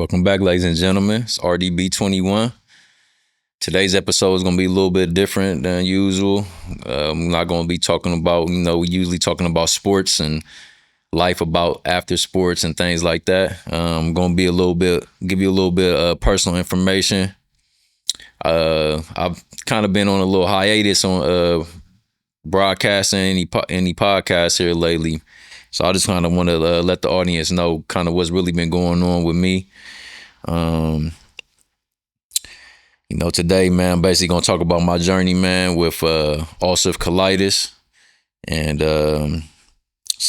Welcome back, ladies and gentlemen. It's RDB21. Today's episode is going to be a little bit different than usual. I'm not going to be talking about, we usually talking about sports and life about after sports and things like that. I'm going to be give you a little bit of personal information. I've kind of been on a little hiatus on broadcasting any podcasts here lately. So I just kind of want to let the audience know kind of what's really been going on with me. Today, man, I'm basically going to talk about my journey, man, with ulcerative colitis. And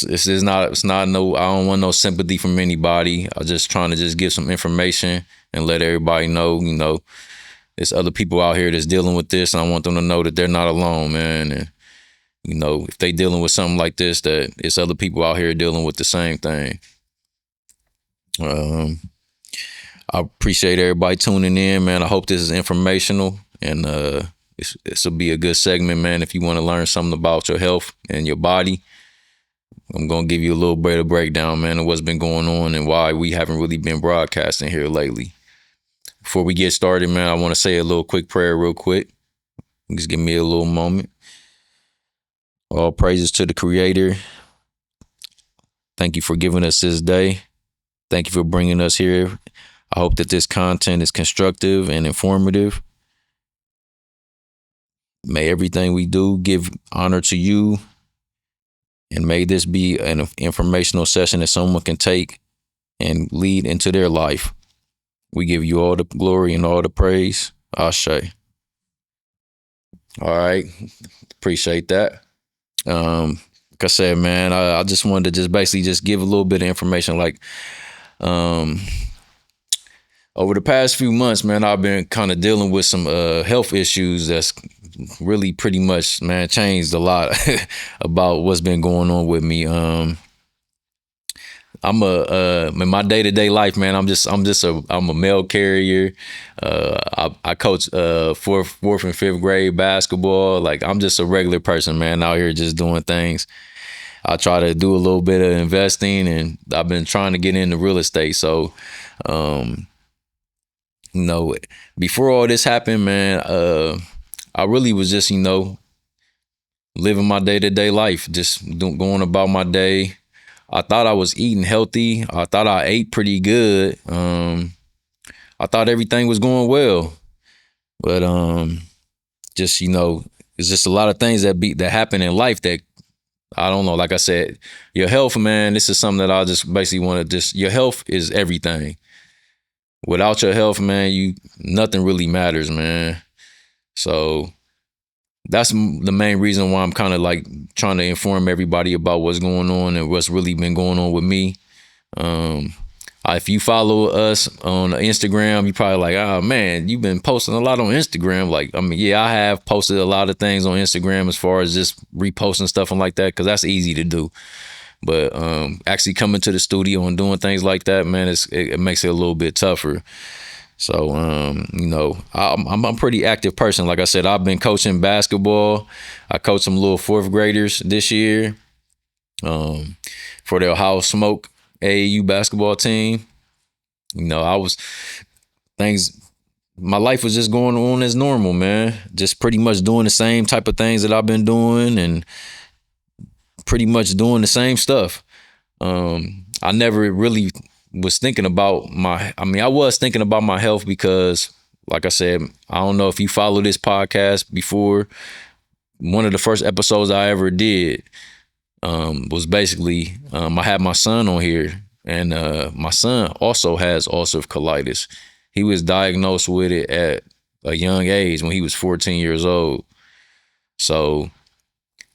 it's not no, I don't want no sympathy from anybody. I'm just trying to just give some information and let everybody know, there's other people out here that's dealing with this. And I want them to know that they're not alone, man. And if they dealing with something like this, that it's other people out here dealing with the same thing. I appreciate everybody tuning in, man. I hope this is informational, and this will be a good segment, man. If you want to learn something about your health and your body, I'm going to give you a little bit of breakdown, man, of what's been going on and why we haven't really been broadcasting here lately. Before we get started, man, I want to say a little quick prayer real quick. Just give me a little moment. All praises to the Creator. Thank you for giving us this day. Thank you for bringing us here. I hope that this content is constructive and informative. May everything we do give honor to you. And may this be an informational session that someone can take and lead into their life. We give you all the glory and all the praise. Ashe. All right. Appreciate that. Like I said, man, I just wanted to just basically just give a little bit of information. Like, over the past few months, man, I've been kind of dealing with some health issues that's really pretty much, man, changed a lot about what's been going on with me. I'm in my day-to-day life, man, I'm a mail carrier. I coach fourth and fifth grade basketball. Like, I'm just a regular person, man, out here just doing things. I try to do a little bit of investing, and I've been trying to get into real estate. So, before all this happened, man, I really was just, living my day-to-day life, just going about my day. I thought I was eating healthy. I thought I ate pretty good. I thought everything was going well, but it's just a lot of things that happen in life that I don't know. Like I said, your health, man, this is something that I just basically want to your health is everything. Without your health, man, nothing really matters, man. So that's the main reason why I'm kind of like trying to inform everybody about what's going on and what's really been going on with me. If you follow us on Instagram, you probably like, oh man, you've been posting a lot on Instagram. Like, yeah, I have posted a lot of things on Instagram as far as just reposting stuff and like that, because that's easy to do. But actually coming to the studio and doing things like that, man, it makes it a little bit tougher. So, I'm a pretty active person. Like I said, I've been coaching basketball. I coached some little fourth graders this year for their Ohio Smoke AAU basketball team. My life was just going on as normal, man. Just pretty much doing the same type of things that I've been doing and pretty much doing the same stuff. I never really was thinking about I was thinking about my health because, like I said, I don't know if you follow this podcast before. One of the first episodes I ever did was basically, I had my son on here, and my son also has ulcerative colitis. He was diagnosed with it at a young age when he was 14 years old. So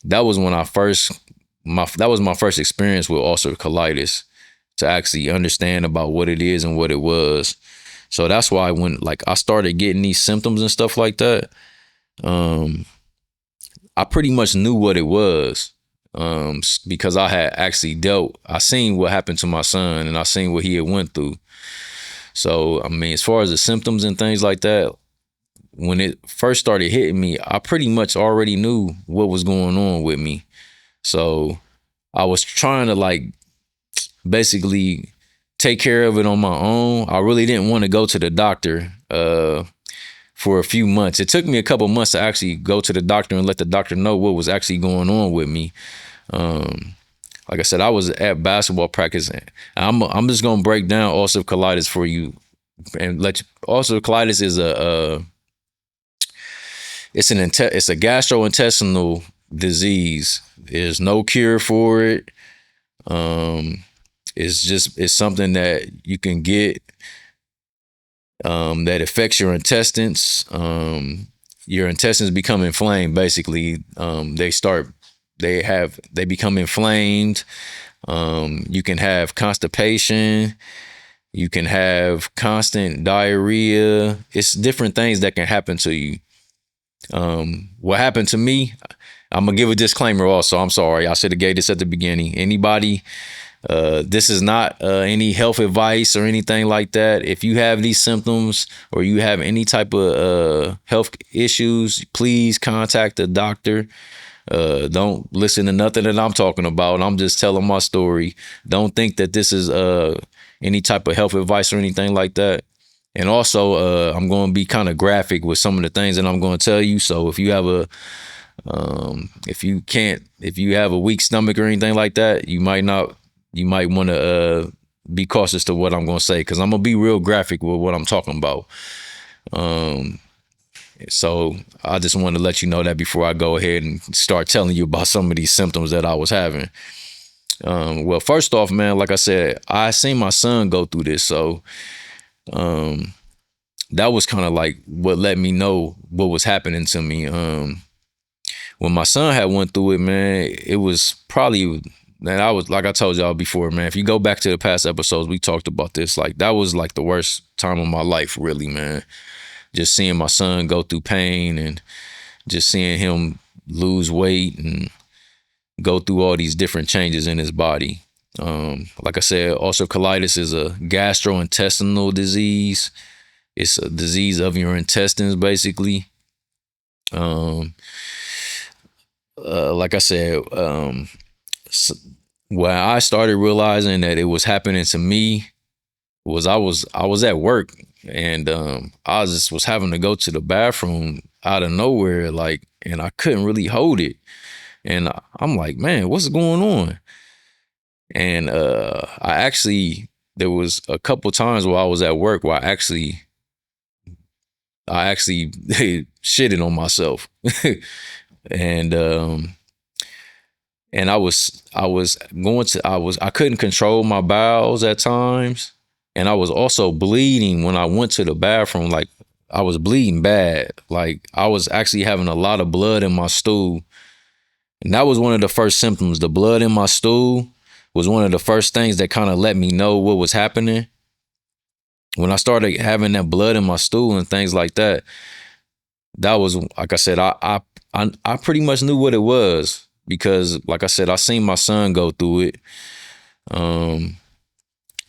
that was when that was my first experience with ulcerative colitis, to actually understand about what it is and what it was. So that's why when I started getting these symptoms and stuff like that, I pretty much knew what it was, because I had actually I seen what happened to my son, and I seen what he had went through. So, as far as the symptoms and things like that, when it first started hitting me, I pretty much already knew what was going on with me. So I was trying to basically take care of it on my own. I really didn't want to go to the doctor for a few months. It took me a couple months to actually go to the doctor and let the doctor know what was actually going on with me. Like I said, I was at basketball practice. I'm just gonna break down ulcerative colitis for you and let you. Ulcerative colitis is it's a gastrointestinal disease. There's no cure for it. It's something that you can get that affects your intestines. Your intestines become inflamed. Basically, they become inflamed. You can have constipation. You can have constant diarrhea. It's different things that can happen to you. What happened to me, I'm gonna give a disclaimer also. I'm sorry, I should have gave this at the beginning. Anybody, this is not any health advice or anything like that. If you have these symptoms or you have any type of health issues, please contact a doctor. Don't listen to nothing that I'm talking about. I'm just telling my story. Don't think that this is any type of health advice or anything like that. And also, I'm going to be kind of graphic with some of the things that I'm going to tell you. So if you have if you have a weak stomach or anything like that, you might want to be cautious to what I'm going to say, because I'm going to be real graphic with what I'm talking about. So I just wanted to let you know that before I go ahead and start telling you about some of these symptoms that I was having. Well, first off, man, like I said, I seen my son go through this. So that was kind of like what let me know what was happening to me. When my son had went through it, man, it was probably, man, I was, like I told y'all before, man, if you go back to the past episodes, we talked about this. Like, that was like the worst time of my life, really, man. Just seeing my son go through pain and just seeing him lose weight and go through all these different changes in his body. Like I said, ulcerative colitis is a gastrointestinal disease. It's a disease of your intestines, basically. Like I said, when I started realizing that it was happening to me was I was at work, and I just was having to go to the bathroom out of nowhere, like, and I couldn't really hold it. And I'm like, man, what's going on? And there was a couple times while I was at work where I actually shitted on myself. And I couldn't control my bowels at times. And I was also bleeding when I went to the bathroom. Like, I was bleeding bad. Like, I was actually having a lot of blood in my stool. And that was one of the first symptoms. The blood in my stool was one of the first things that kind of let me know what was happening. When I started having that blood in my stool and things like that, that was, like I said, I pretty much knew what it was, because, like I said, I seen my son go through it.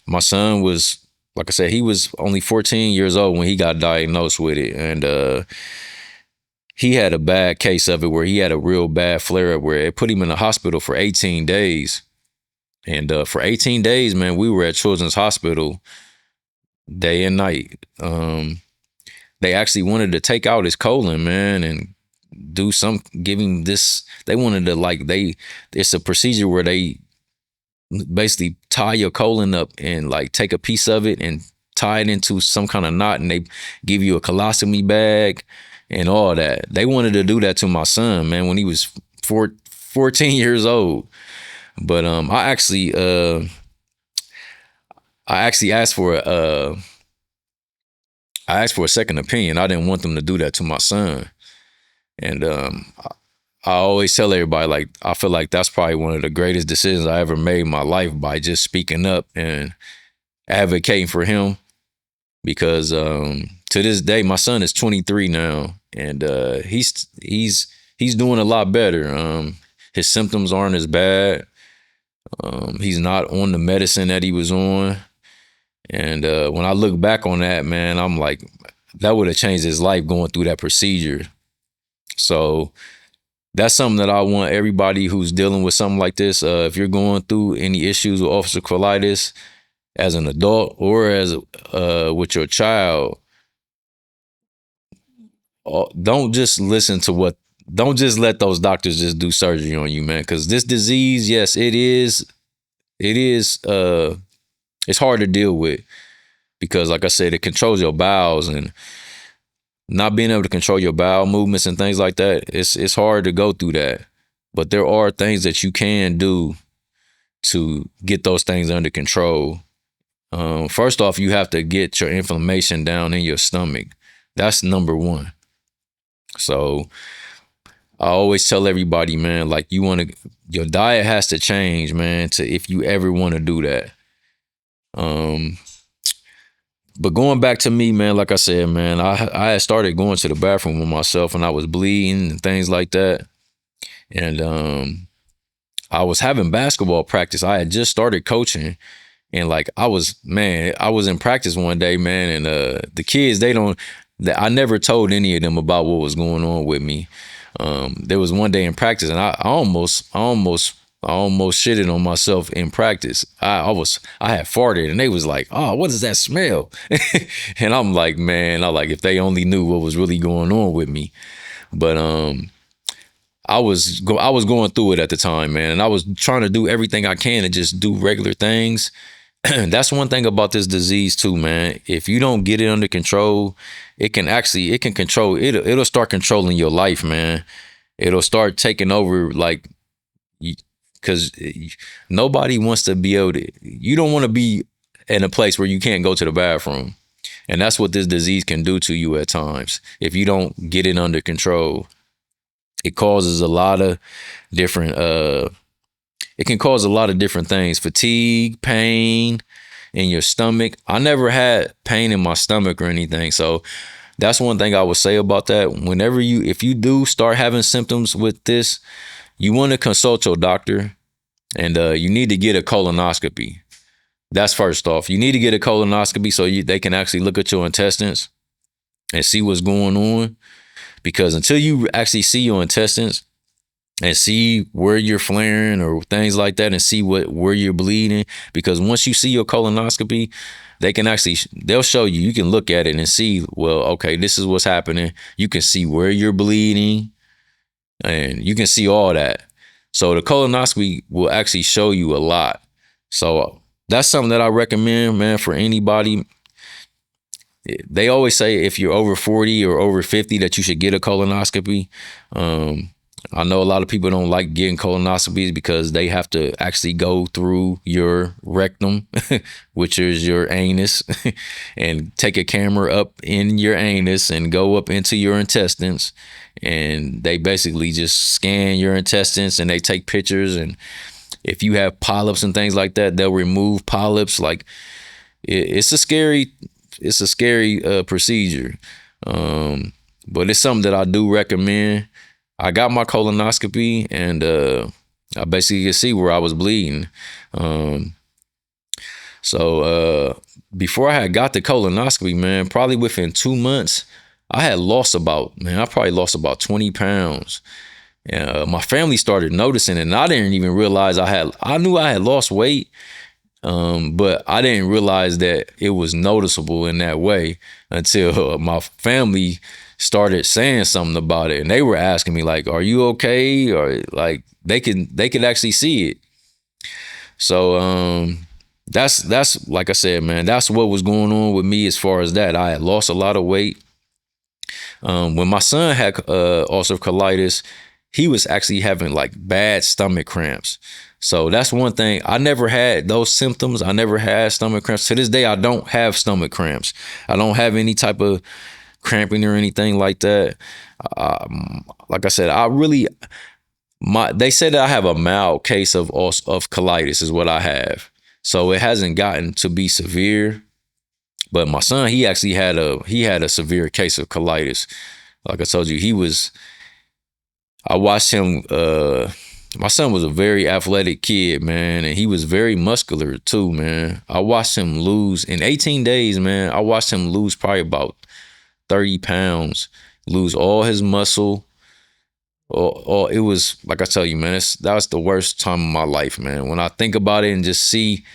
My son was, like I said, he was only 14 years old when he got diagnosed with it. And he had a bad case of it where he had a real bad flare up where it put him in the hospital for 18 days. And for 18 days, man, we were at Children's Hospital day and night. They actually wanted to take out his colon, man, and give him this. They wanted to, it's a procedure where they basically tie your colon up and like take a piece of it and tie it into some kind of knot, and they give you a colostomy bag and all that. They wanted to do that to my son, man, when he was 14 years old. But I actually asked for a second opinion. I didn't want them to do that to my son. And I always tell everybody, like, I feel like that's probably one of the greatest decisions I ever made in my life, by just speaking up and advocating for him. Because to this day, my son is 23 now, and he's doing a lot better. His symptoms aren't as bad. He's not on the medicine that he was on. And when I look back on that, man, I'm like, that would have changed his life going through that procedure. So that's something that I want everybody who's dealing with something like this. If you're going through any issues with ulcerative colitis, as an adult or as with your child, don't just listen to what. Don't just let those doctors just do surgery on you, man. Because this disease, yes, it is. It is. It's hard to deal with because, like I said, it controls your bowels, and not being able to control your bowel movements and things like that. It's hard to go through that. But there are things that you can do to get those things under control. First off, you have to get your inflammation down in your stomach. That's number one. So I always tell everybody, man, like your diet has to change, man, to if you ever want to do that. Um, but going back to me, man, like I said, man, I had started going to the bathroom with myself and I was bleeding and things like that. And I was having basketball practice. I had just started coaching. And like I was in practice one day, man, and the kids, I never told any of them about what was going on with me. There was one day in practice, and I almost shitted on myself in practice. I had farted, and they was like, "Oh, what is that smell?" And I'm like, man, if they only knew what was really going on with me. But I was going through it at the time, man, and I was trying to do everything I can to just do regular things. That's one thing about this disease too, man. If you don't get it under control, it can control it. It'll start controlling your life, man. It'll start taking over, like, because nobody wants to be able to. You don't want to be in a place where you can't go to the bathroom, and that's what this disease can do to you at times. If you don't get it under control, it causes a lot of different. It can cause a lot of different things: fatigue, pain in your stomach. I never had pain in my stomach or anything. So that's one thing I would say about that. If you do start having symptoms with this, you want to consult your doctor, and you need to get a colonoscopy. That's first off. You need to get a colonoscopy so they can actually look at your intestines and see what's going on. Because until you actually see your intestines and see where you're flaring or things like that, and see where you're bleeding, because once you see your colonoscopy, they'll show you. You can look at it and see, well, okay, this is what's happening. You can see where you're bleeding, and you can see all that. So the colonoscopy will actually show you a lot. So that's something that I recommend, man, for anybody. They always say if you're over 40 or over 50 that you should get a colonoscopy. I know a lot of people don't like getting colonoscopies because they have to actually go through your rectum, which is your anus, and take a camera up in your anus and go up into your intestines. And they basically just scan your intestines and they take pictures. And if you have polyps and things like that, they'll remove polyps. Like it's a scary procedure. But it's something that I do recommend. I got my colonoscopy, and I basically could see where I was bleeding. So before I had got the colonoscopy, man, probably within 2 months, I probably lost about 20 pounds. My family started noticing it, and I didn't even realize I knew I had lost weight, but I didn't realize that it was noticeable in that way until my family started saying something about it, and they were asking me like, "Are you okay?" Or like they could actually see it. So that's like I said, man, that's what was going on with me as far as that. I had lost a lot of weight. When my son had ulcerative colitis, he was actually having like bad stomach cramps. So that's one thing. I never had those symptoms. I never had stomach cramps. To this day, I don't have stomach cramps. I don't have any type of cramping or anything like that. Like I said, they said that I have a mild case of colitis is what I have. So it hasn't gotten to be severe. But my son, he actually had a severe case of colitis. Like I told you, I watched him. My son was a very athletic kid, man, and he was very muscular too, man. I watched him lose in 18 days, man. I watched him lose probably about 30 pounds, lose all his muscle. It was, like I tell you, man, that was the worst time of my life, man. When I think about it and just see,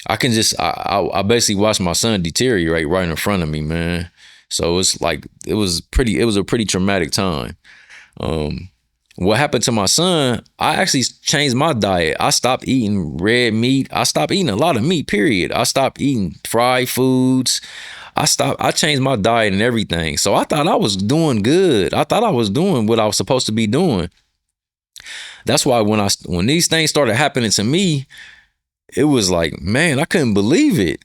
I can just I basically watched my son deteriorate right in front of me, man. So it's like it was a pretty traumatic time. Um, what happened to my son? I actually changed my diet. I stopped eating red meat. I stopped eating a lot of meat. Period. I stopped eating fried foods. I changed my diet and everything. So I thought I was doing good. I thought I was doing what I was supposed to be doing. That's why when these things started happening to me, it was like, man, I couldn't believe it.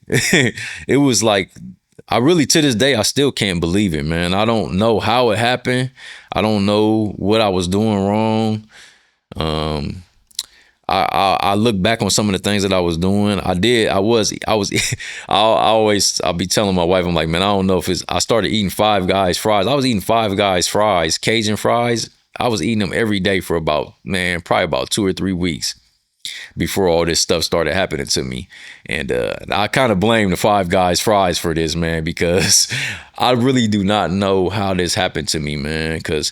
It was like, I really, to this day, I still can't believe it, man. I don't know how it happened. I don't know what I was doing wrong. Um, I look back on some of the things that I was doing. I'll be telling my wife, I'm like, man, I don't know if it's, I started eating Five Guys fries. I was eating Five Guys fries, Cajun fries. I was eating them every day for about, man, probably about 2 or 3 weeks before all this stuff started happening to me. And I kind of blame the Five Guys fries for this, man, because I really do not know how this happened to me, man. Because,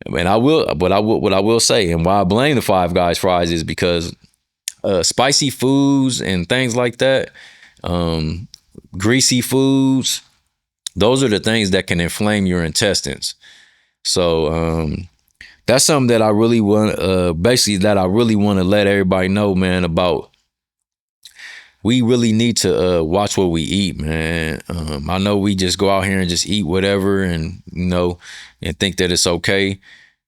and what I will say, and why I blame the Five Guys fries is because spicy foods and things like that, greasy foods, those are the things that can inflame your intestines. So that's something that I really want, basically, that I really want to let everybody know, man, about. We really need to watch what we eat, man. I know we just go out here and just eat whatever, and and think that it's okay.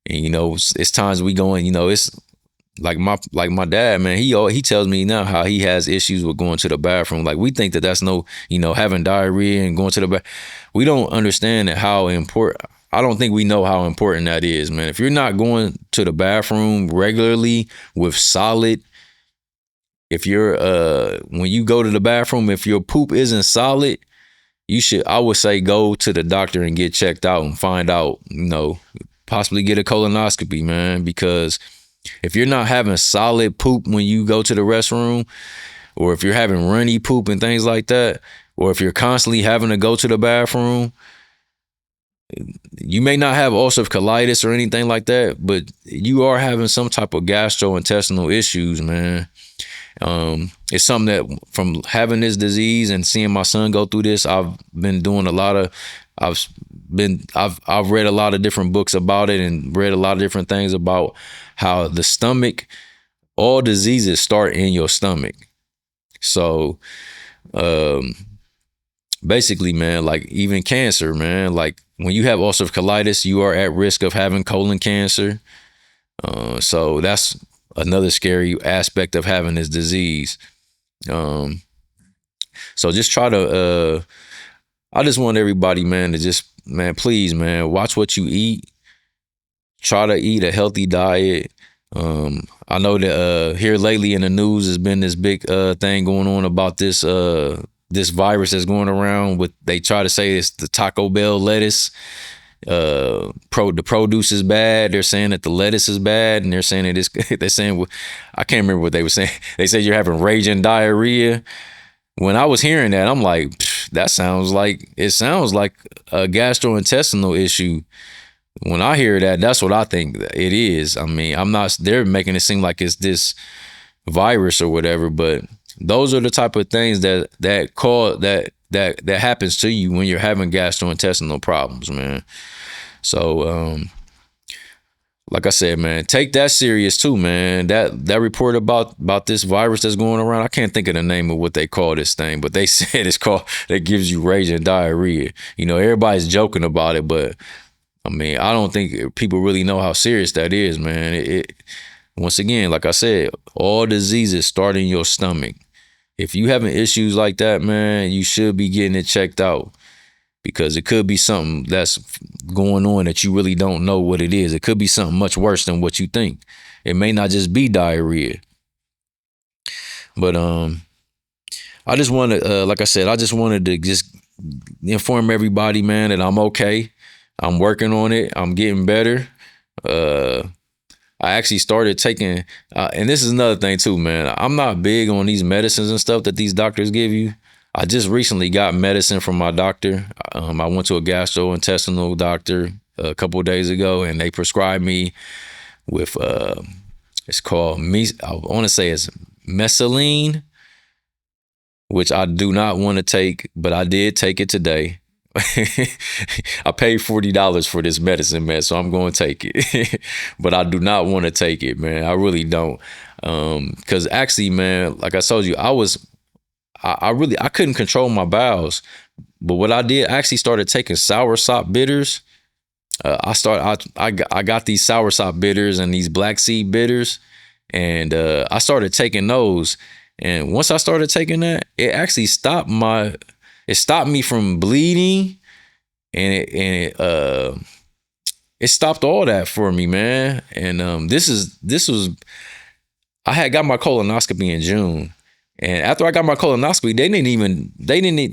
And it's times we go in, it's like my dad, man. He tells me now how he has issues with going to the bathroom. Like, we think that that's no, having diarrhea and going to the bath. We don't understand that how important. I don't think we know how important that is, man. If you're not going to the bathroom regularly with solid, if you're when you go to the bathroom, if your poop isn't solid, I would say, go to the doctor and get checked out and find out, possibly get a colonoscopy, man, because if you're not having solid poop when you go to the restroom, or if you're having runny poop and things like that, or if you're constantly having to go to the bathroom, you may not have ulcerative colitis or anything like that, but you are having some type of gastrointestinal issues, man. It's something that, from having this disease and seeing my son go through this, I've been doing a lot of, I've read a lot of different books about it, and read a lot of different things about how the stomach, all diseases start in your stomach. So, basically, man, like even cancer, man, like when you have ulcerative colitis, you are at risk of having colon cancer. So that's another scary aspect of having this disease. So just try to, I just want everybody, man, to just, man, please, man, watch what you eat. Try to eat a healthy diet. I know that here lately in the news has been this big thing going on about this virus that's going around with, they try to say it's the Taco Bell lettuce. The produce is bad. They're saying that the lettuce is bad, and they're saying that it's, they're saying, I can't remember what they were saying. They said you're having raging diarrhea. When I was hearing that, I'm like, that sounds like a gastrointestinal issue. When I hear that, that's what I think it is. I mean, they're making it seem like it's this virus or whatever, but those are the type of things that happens to you when you're having gastrointestinal problems, man. So, like I said, man, take that serious too, man. That report about this virus that's going around, I can't think of the name of what they call this thing, but they said it's called, that gives you raging diarrhea. Everybody's joking about it, but I mean, I don't think people really know how serious that is, man. Once again, like I said, all diseases start in your stomach. If you having issues like that, man, you should be getting it checked out, because it could be something that's going on that you really don't know what it is. It could be something much worse than what you think. It may not just be diarrhea. But I just wanted, like I said, I just wanted to just inform everybody, man, that I'm okay. I'm working on it. I'm getting better. I actually started taking, and this is another thing too, man. I'm not big on these medicines and stuff that these doctors give you. I just recently got medicine from my doctor. I went to a gastrointestinal doctor a couple of days ago, and they prescribed me with, it's called, I want to say it's mesaline. which I do not want to take, but I did take it today. I paid $40 for this medicine, man, so I'm going to take it. But I do not want to take it, man. I really don't. Because actually, man, like I told you, I couldn't control my bowels. But what I did, I actually started taking soursop bitters. I got these soursop bitters and these black seed bitters, and I started taking those. And once I started taking that, it actually it stopped me from bleeding, and it stopped all that for me, man. And this was I had got my colonoscopy in June. And after I got my colonoscopy,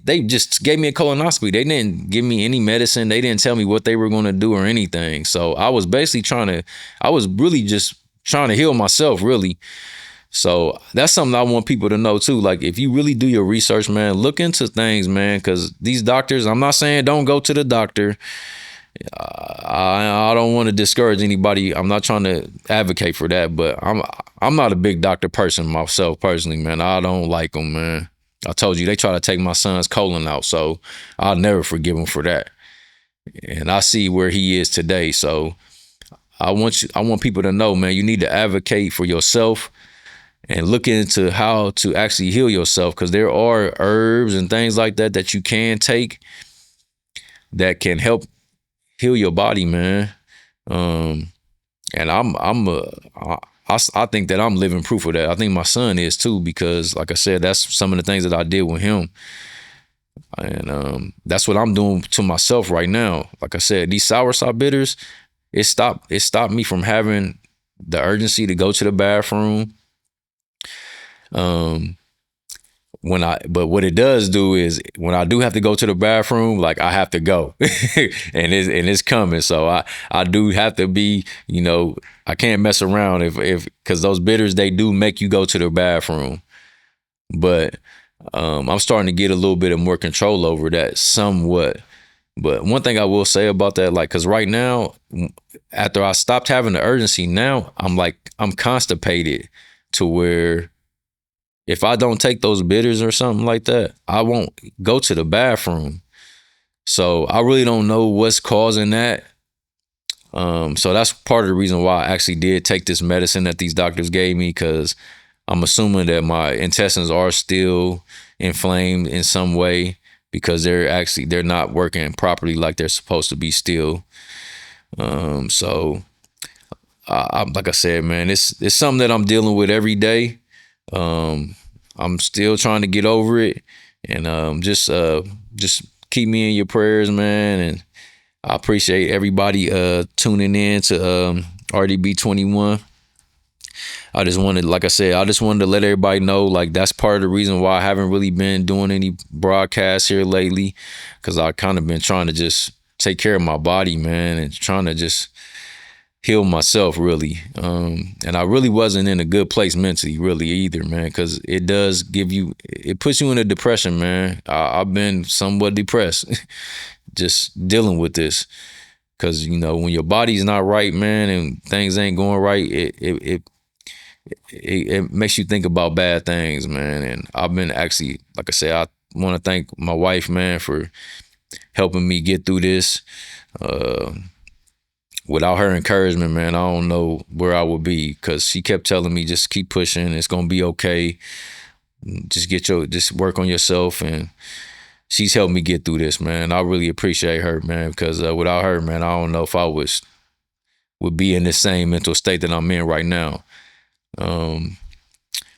they just gave me a colonoscopy. They didn't give me any medicine. They didn't tell me what they were going to do or anything. So I was basically I was really just trying to heal myself, really. So that's something I want people to know too. Like, if you really do your research, man, look into things, man, because these doctors, I'm not saying don't go to the doctor. I don't want to discourage anybody. I'm not trying to advocate for that, but I'm not a big doctor person myself personally, man. I don't like them, man. I told you they try to take my son's colon out, so I'll never forgive him for that. And I see where he is today, so I want people to know, man, you need to advocate for yourself and look into how to actually heal yourself, because there are herbs and things like that that you can take that can help heal your body, man. And I think that I'm living proof of that. I think my son is too, because like I said, that's some of the things that I did with him. And that's what I'm doing to myself right now. Like I said, these soursop bitters, it stopped me from having the urgency to go to the bathroom. But what it does do is, when I do have to go to the bathroom, like, I have to go, and it's coming. So I do have to be, I can't mess around because those bitters, they do make you go to the bathroom. But I'm starting to get a little bit of more control over that somewhat. But one thing I will say about that, like, because right now, after I stopped having the urgency, now I'm constipated to where, if I don't take those bitters or something like that, I won't go to the bathroom. So I really don't know what's causing that. So that's part of the reason why I actually did take this medicine that these doctors gave me, because I'm assuming that my intestines are still inflamed in some way, because they're not working properly like they're supposed to be still. So like I said, man, it's something that I'm dealing with every day. I'm still trying to get over it, and just keep me in your prayers, man. And I appreciate everybody tuning in to RDB 21. I just wanted to let everybody know, like, that's part of the reason why I haven't really been doing any broadcasts here lately, because I kind of been trying to just take care of my body, man, and trying to just heal myself, really. And I really wasn't in a good place mentally, really, either, man, because it puts you in a depression, man. I've been somewhat depressed just dealing with this, because when your body's not right, man, and things ain't going right, it makes you think about bad things, man. And I've been actually, like I said, I want to thank my wife, man, for helping me get through this. Without her encouragement, man, I don't know where I would be, because she kept telling me, just keep pushing. It's going to be okay. Just work on yourself. And she's helped me get through this, man. I really appreciate her, man, because without her, man, I don't know if I would be in the same mental state that I'm in right now.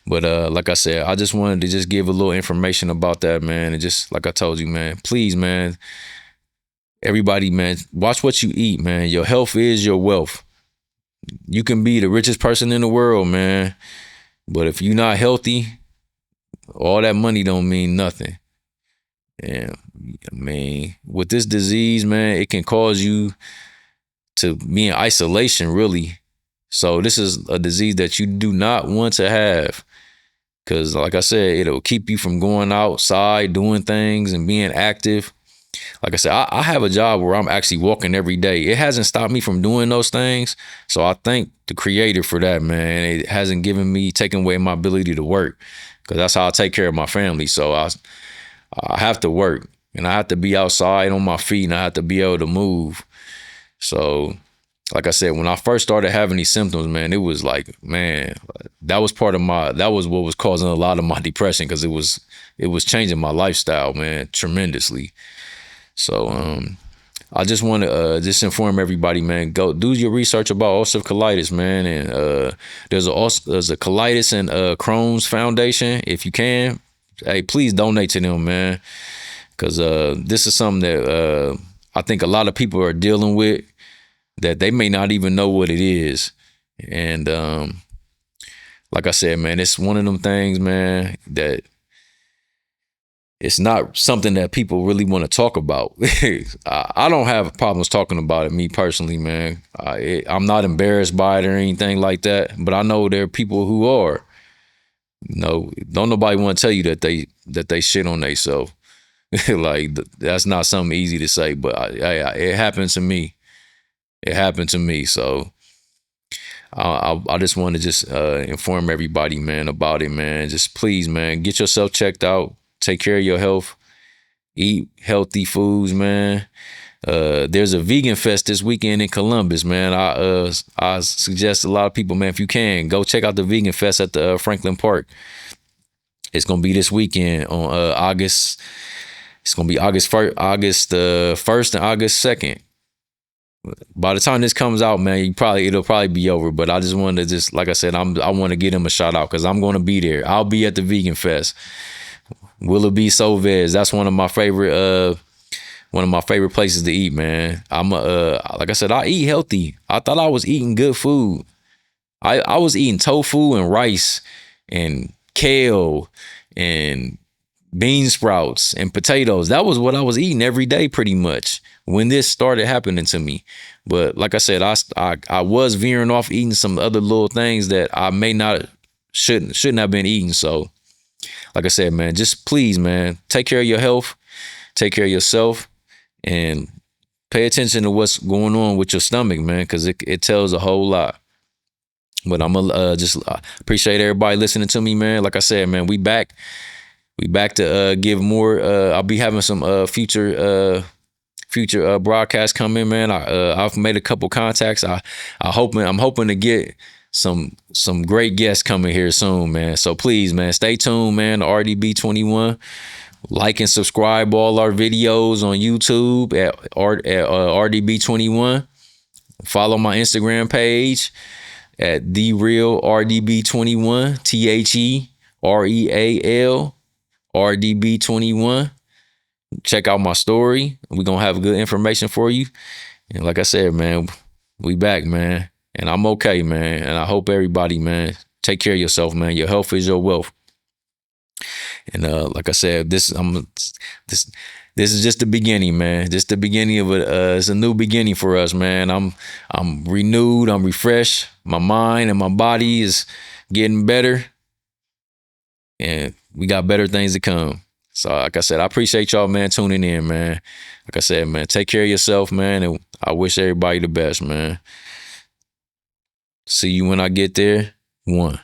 But like I said, I just wanted to just give a little information about that, man. And just like I told you, man, please, man, everybody, man, watch what you eat, man. Your health is your wealth. You can be the richest person in the world, man, but if you're not healthy, all that money don't mean nothing. And I mean, with this disease, man, it can cause you to be in isolation, really. So this is a disease that you do not want to have, because like I said, it'll keep you from going outside, doing things, and being active. Like I said, I have a job where I'm actually walking every day. It hasn't stopped me from doing those things. So I thank the creator for that, man. It hasn't taken away my ability to work, because that's how I take care of my family. So I have to work, and I have to be outside on my feet, and I have to be able to move. So, like I said, when I first started having these symptoms, man, it was like, man, that was what was causing a lot of my depression, because it was changing my lifestyle, man, tremendously. So, I just want to just inform everybody, man. Go do your research about ulcerative colitis, man. And there's a colitis and Crohn's foundation. If you can, hey, please donate to them, man, because this is something that I think a lot of people are dealing with, that they may not even know what it is. And like I said, man, it's one of them things, man, that it's not something that people really want to talk about. I don't have problems talking about it, me personally, man. I'm not embarrassed by it or anything like that, but I know there are people who are. Don't nobody want to tell you that they shit on themselves. Like, that's not something easy to say, but it happened to me. It happened to me. So I just want to just inform everybody, man, about it, man. Just please, man, get yourself checked out. Take care of your health. Eat healthy foods, man. There's a vegan fest this weekend in Columbus, man. I suggest a lot of people, man, if you can, go check out the vegan fest at the Franklin Park. It's gonna be this weekend on August. It's gonna be August 1st and August 2nd. By the time this comes out, man, it'll probably be over. But I just wanted to like I said, I want to get him a shout out, because I'm gonna be there. I'll be at the vegan fest. Willoughby Sauvez. That's one of my favorite places to eat, man. Like I said, I eat healthy. I thought I was eating good food. I was eating tofu and rice and kale and bean sprouts and potatoes. That was what I was eating every day, pretty much, when this started happening to me. But like I said, I was veering off eating some other little things that I shouldn't have been eating. So, like I said, man, just please, man, take care of your health, take care of yourself, and pay attention to what's going on with your stomach, man, because it tells a whole lot. But I'm gonna just appreciate everybody listening to me, man. Like I said, man, we back to give more. I'll be having some future broadcasts coming, man. I've made a couple contacts. I'm hoping to get some great guests coming here soon, man. So please, man, stay tuned, man, to RDB21. Like and subscribe all our videos on YouTube at RDB21. Follow my Instagram page at The Real RDB21, TheReal RDB21. Check out my story. We're gonna have good information for you. And like I said, man, we back, man. And I'm okay, man. And I hope everybody, man, take care of yourself, man. Your health is your wealth. And like I said, this is just the beginning, man. Just the beginning of it's a new beginning for us, man. I'm renewed. I'm refreshed. My mind and my body is getting better, and we got better things to come. So, like I said, I appreciate y'all, man, tuning in, man. Like I said, man, take care of yourself, man, and I wish everybody the best, man. See you when I get there. 1.